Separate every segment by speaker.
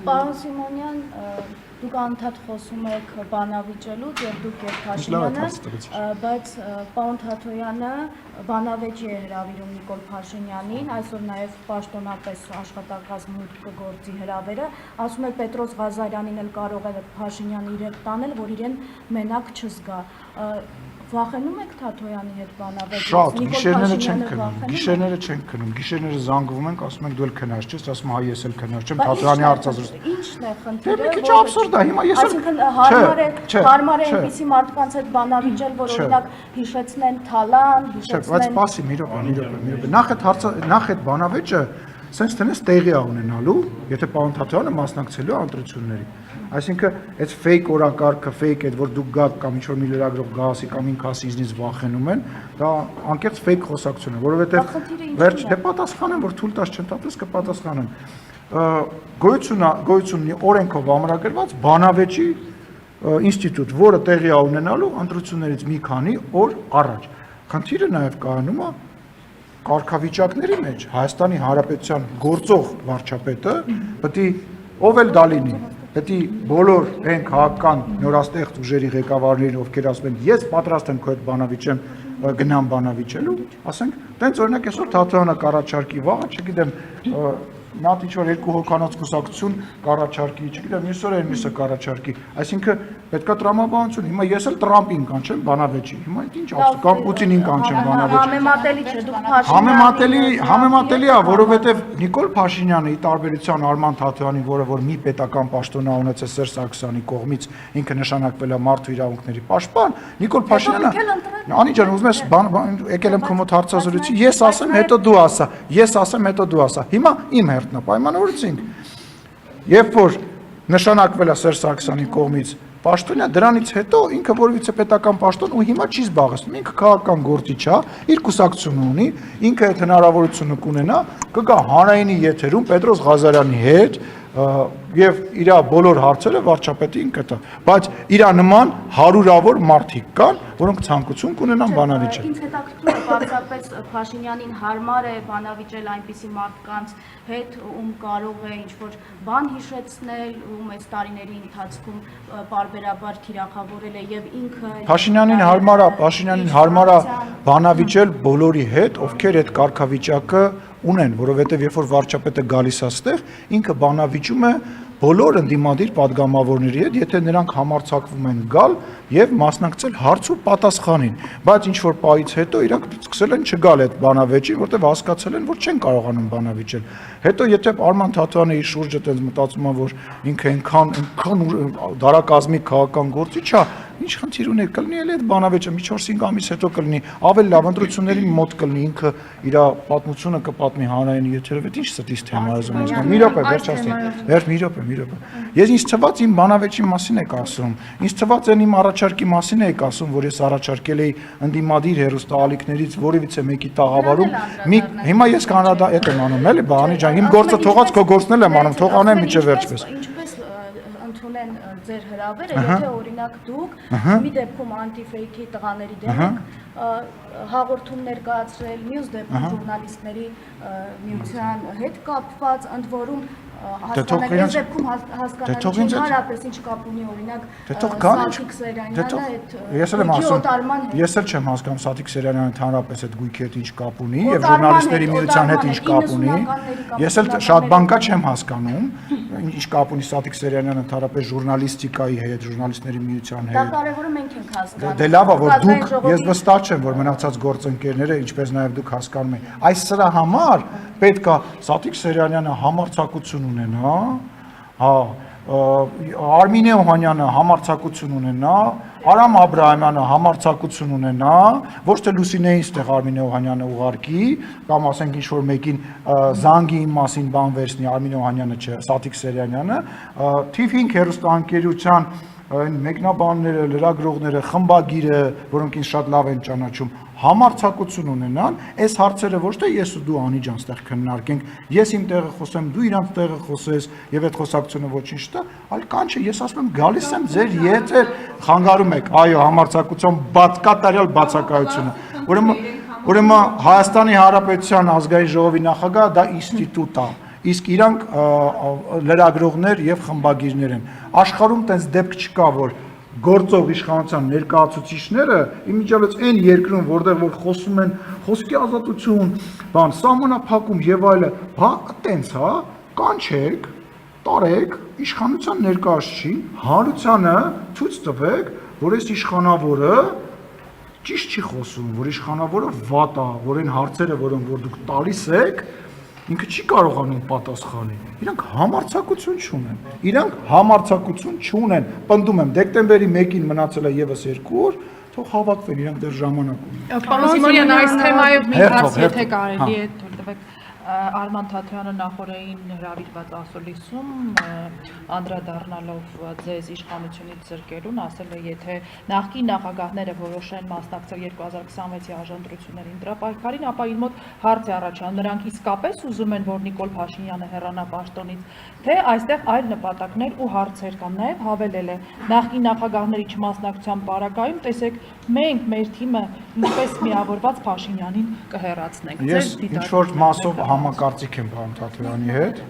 Speaker 1: Պարոն Սիմոնյան, դուք անդադ խոսում եք բանավիճելուց եւ դուք եք Փաշինյանը, բայց պարոն Թաթոյանը բանավեճի է հրավիրում Նիկոլ Փաշինյանին, այսօր նաեւ պաշտոնապես աշխատակազմ մուտք կգործի հրավերը, ասում է Պետրոս Ղազարյանին էլ կարող է Փաշինյանը իրեն տանել, որ իրեն մենակ չզգա։ Վախենում եք Թաթոյանի հետ բանավեճից։
Speaker 2: Շատ, գիշերները չենք քնում, գիշերները զանգվում ենք, ասում ենք դու էլ քնած չես, ասում հա ես էլ քնած չեմ, Թաթոյանի հարցազրույց։
Speaker 1: Ինչն է խնդիրը։
Speaker 2: Դե մի քիչ աբսուրդ է, հիմա ես էլ
Speaker 1: Այսինքն հարմար է այնպիսի մարդկանց հետ բանավիճել, որ օրինակ հիշեցնեն Թալան, հիշեցնեն։
Speaker 2: Բայց սպասի մի րոպե։ Նախ այդ բանավեճը սենց տնես տեղի է ունենալու, եթե պարոն Թաթոյանը մասնակցելու ընտրությունների։ Այսինքն այդ fake օրակարգը, fake այդ որ դուք գաք կամ ինչ-որ մի լրագրող գասի կամ ինքասի իզնից վախենում են, դա անկեղծ fake խոսակցություն է, որովհետև վերջ դե պատասխանեմ, որ թույլ տաս չեմ տալիս կպատասխանեմ։ Գոյություն ունի օրենքով ամրագրված բանավեճի ինստիտուտ, որը տեղի է ունենալու ընտրություններից մի քանի օր առաջ։ Խնդիրը նաև կայանում է կարգավիճակների մեջ Հայաստանի Հանրապետության գործող վարչապետը պետք է ով էլ դա լինի, պետք է բոլոր այն քաղաքական նորաստեղծ ուժերի ղեկավարներին, ովքեր ասում են ես պատրաստ եմ քո հետ բանավիճեմ, գնամ բանավիճելու, ասենք, տենց օրինակ այսօր Թաթոյանը կառաջարկի վաղը, չգիտեմ, նա ինչ-որ երկու հոգանոց կուսակցություն կառաջարկի, չգիտեմ, մյուսօր այն մյուսը կառաջարկի, այսինքն պետքա տրամաբանություն, հիմա ես էլ Տրամպին կանչեմ բանավեճի, հիմա ինչ ասում, կամ Պուտինին կանչեմ բանավեճի։
Speaker 1: Համեմատելի չէ, դուք Փաշինյանին։
Speaker 2: Համեմատելի է, որովհետև Նիկոլ Փաշինյանը ի տարբերություն Արման Թաթոյանի, որը որ մի պետական պաշտոն ունեցել Սերժ Սարգսյանի կողմից, ինքը նշանակվել է մարդու իրավունքների պաշտպան, Նիկոլ Փաշինյանը Անի ջան, ուզում ես եկել եմ քո մոտ հարցազրույցի, ես ասեմ, հետո դու ասա, ես ասեմ, հետո դու ասա։ Հիմա իմ հերթն է, պայմանավորեցինք։ Երբ որ նշանակվել է Սերժ Սարգսյանի կողմից պաշտոնյա, դրանից հետո ինքը որևիցե պետական պաշտոն ու հիմա չի զբաղեցնում, ինքը քաղաքական գործիչ է, իր կուսակցությունը ունի, ինքը այդ հնարավորությունը կունենա, կգա հանրայինի եթերում Պետրոս Ղազարյանի հետ եւ իր բոլոր հարցերը վարչապետին կտա, բայց իր նման հարյուրավոր մարդիկ կան, որոնք ցանկություն կունենան բանավիճել։
Speaker 1: Ինձ հետաքրքրում է պարզապես Փաշինյանին հարմար է բանավիճել այնպիսի մարդկանց հետ, ում կարող է ինչ-որ բան հիշեցնել, ում այս տարիների ընթացքում պարբերաբար թիրախավորել է եւ ինքը
Speaker 2: Փաշինյանին հարմար է բանավիճել բոլորի հետ, ովքեր այդ կարգավիճակը ունեն, որովհետև երբ որ վարչապետը գալիս է այստեղ, ինքը բանավիճում է բոլոր ընդդիմադիր падգամավորների հետ, եթե նրանք համարձակվում են գալ եւ մասնակցել հարց ու պատասխանին, բայց ինչ որ պահից հետո իրանք սկսել են չգալ այդ բանավեճին, որտեղ հասկացել են, որ չեն կարողանում բանավիճել։ Հետո եթե Արման Թաթոյանը իր շուրջը տենց մտածում է, որ ինքը այնքան դարակազմի քաղաքական գործիչ է, ինչ խնդիր ունի, կլինի էլ այդ բանավեճը մի 4-5 ամիս հետո կլինի, ավելի լավ ընտրություններին մոտ կլինի, ինքը իր պատմությունը կպատմի հանրային եթերով, այդ ինչ ստից թեմա է զոհում։ Մի րոպե, վերջ մի րոպե։ Ես ինձ թվաց իմ բանավեճի մասին եք ասում, ինձ թվաց այն իմ առաջարկի մասին եք ասում, որ ես առաջարկել էի ընդդիմադիր հեռուստաալիքներից որևիցե մեկի տաղավարում, հիմա ես կանադա էդ եմ անում, էլի, բանի ջան, իմ գործը թողած քո գործն էլ եմ անում, թող անեմ միջև վերջպես։
Speaker 1: Ընդունեն ձեր հրավերը, եթե օրինակ դուք մի դեպքում անտիֆեյքի տղաների դեմ եք հաղորդում ներկայացրել, մյուս դեպքում ժուրնալիստների միության հետ կապված, ընդ որում հասկանալ, այս դեպքում հասկանալ ընդհանրապես ինչ կապ ունի օրինակ Սաթիկ Սերյանյանը այդ գյուտարման հետ։
Speaker 2: Ես էլ չեմ հասկանում Սաթիկ Սերյանյանը ընդհանրապես այդ գույքի հետ ինչ կապ ունի եւ ժուրնալիստների միության հետ ինչ կապ ունի։ Ես էլ շատ բան կա չեմ հասկանում, ինչ կապ ունի Սաթիկ Սերյանյանը ընդհանրապես ժուրնալիստիկայի հետ, ժուրնալիստների միության հետ։
Speaker 1: Դա կարևորը մենք ենք հասկանում։
Speaker 2: Դե լավ է, որ դուք, ես վստահ չեմ, որ մնացած գործընկերները, ինչպես նաեւ դուք հասկանում եք, այս սրա համար պետք է Սաթիկ Սերյանյանը համարձակություն ունենա, հա, Արմինե Օհանյանը համարձակություն ունենա, Արամ Աբրահամյանը համարձակություն ունենա, ոչ թե Լուսինեին ստեղ Արմինե Օհանյանը ուղարկի, կամ ասենք ինչ որ մեկին զանգի իմ մասին բան վերցնի Արմինե Օհանյանը չէ, Սաթիկ Սերյանյանը, թիվ 5 հեռուստաընկերության այն մեկնաբանները, լրագրողները, խմբագիրը, որոնք ինձ շատ լավ են ճանաչում, համարձակություն ունենան, այս հարցերը ոչ թե ես ու դու Անի ջան ստեղ քննարկենք, ես իմ տեղը խոսեմ, դու իրանց տեղը խոսես եւ այդ խոսակցությունը ոչինչ տա, այլ կանչը ես ասում եմ գալիս եմ ձեր եթեր խանգարում եք, այո, համարձակության կատարյալ բացակայությունը։ Ուրեմն Հայաստանի Հանրապետության ազգային ժողովի նախագահը դա ինստիտուտ է։ իսկ իրանք լրագրողներ եւ խմբագիրներ են։ Աշխարհում տենց դեպք չկա, որ գործող իշխանության ներկայացուցիչները իմիջիալից այն երկրում, որտեղ որ խոսում են խոսքի ազատություն, բան, սահմանափակում եւ այլը, հա, տենց, հա, կանչեք, տարեք իշխանության ներկայացուցիչին, հանրությանը ցույց տվեք, որ այս իշխանավորը ճիշտ չի խոսում, որ իշխանավորը վատ է, որ այն հարցերը, որոնք որ դուք տալիս եք, ինքը չի կարողանում պատասխանել։ Իրանք համարձակություն չունեն։ Իրանք համարձակություն չունեն։ Պնդում եմ, դեկտեմբերի 1-ին մնացել է եւս 2 օր, թող հավաքվեն, իրանք դեռ ժամանակ ունեն։
Speaker 3: Պարոն Սիմոնյան, այս թեմայով մի հարց եթե կարելի է թույլ տվեք։ Արման Թաթյանը նախորդին հրավիրված ասուլիսում անդրադառնալով ձեզ իշխանությունից զրկելուն ասել է, եթե նախկին նախագահները որոշեն մասնակցել 2026-ի արժանապատվություններին դրա պայքարին, ապա իր մոտ հարց է առաջանում, նրանք իսկապես ուզում են, որ Նիկոլ Փաշինյանը հեռանա պաշտոնից, թե այստեղ այլ նպատակներ ու հարցեր կան։ Նաև հավելել է, նախկին նախագահների չմասնակցության պարագայում, տեսեք, մենք մեր թիմը ինչպես միավորված Փաշինյանին կհեռացնենք։
Speaker 2: Ես ինչ-որ մասով համակարծիք եմ պարոն Թաթյանի հետ,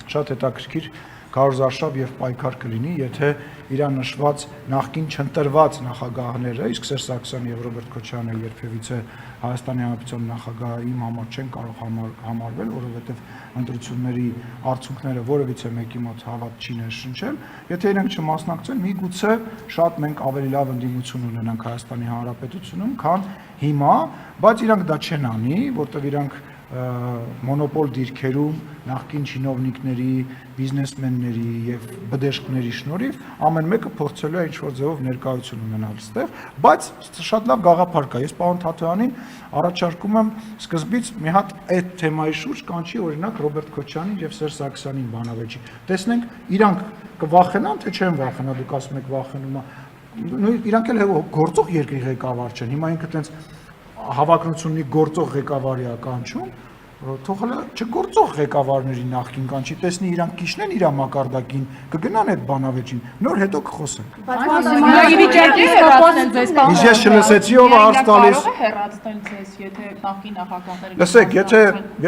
Speaker 2: շատ հետաքրքիր քարոզարշավ եւ պայքար կլինի, եթե իրան նշված նախկին չընտրված նախագահները, իսկ Սերժ Սարգսյանը եւ Ռոբերտ Քոչարյանը երբևիցե Հայաստանի Հանրապետության նախագահի համար չեն կարող համարվել, որովհետեւ ընտրությունների արդյունքները որևիցե մեկի մոտ հավատ չի ներշնչել, եթե իրենք չմասնակցեն, միգուցե շատ մենք ավելի լավ ընդդիմություն ունենանք Հայաստանի Հանրապետությունում, քան հիմա, բայց իրանք դա չեն անի, որտեղ իրանք մոնոպոլ դիրքերում նախկին չինովնիկների, բիզնեսմենների եւ բդեշխների շնորհիվ ամեն մեկը փորձելու է ինչ-որ ձևով ներկայություն ունենալ այստեղ, բայց շատ լավ գաղափար կա։ Ես պարոն Թաթյանին առաջարկում եմ սկզբից մի հատ այդ թեմայի շուրջ կանչի օրինակ Ռոբերտ Քոչարյանին եւ Սերժ Սարգսյանին բանավեճի։ Տեսնենք իրանք կվախենան թե չեն վախենա, դուք ասում եք վախենում է։ Նույն իրանք էլ գործող երկրի ղեկավար չեն։ Հիմա ինքը տենց հավակնությունի գործող ղեկավարի է կանչում, թող հələ չգործող ղեկավարների նախքին կանչի, տեսնի իրանք կիշնեն իր մակարդակին, կգնան այդ բանավեճին, նոր հետո կխոսենք։ Իսկ ես չլսեցի ով հարց տալիս։
Speaker 3: Հեռացնել ձեզ, եթե նախկին նախագահները։
Speaker 2: Լսեք,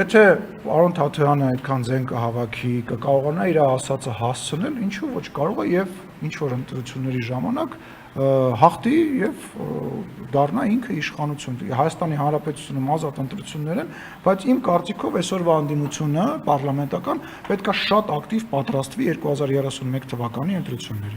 Speaker 2: եթե պարոն Թաթյանը այդքան ձեն կհավաքի, կկարողանա իր ասածը հասցնել, ինչու ոչ կարող է եւ ինչ որ ընտրությունների ժամանակ հաղթի եւ դառնա ինքը իշխանություն։ Հայաստանի Հանրապետությունում ազատ ընտրություններ են, բայց իմ կարծիքով այսօրվա անդիմությունը պարլամենտական պետք է շատ ակտիվ պատրաստվի 2031 թվականի ընտրություններին։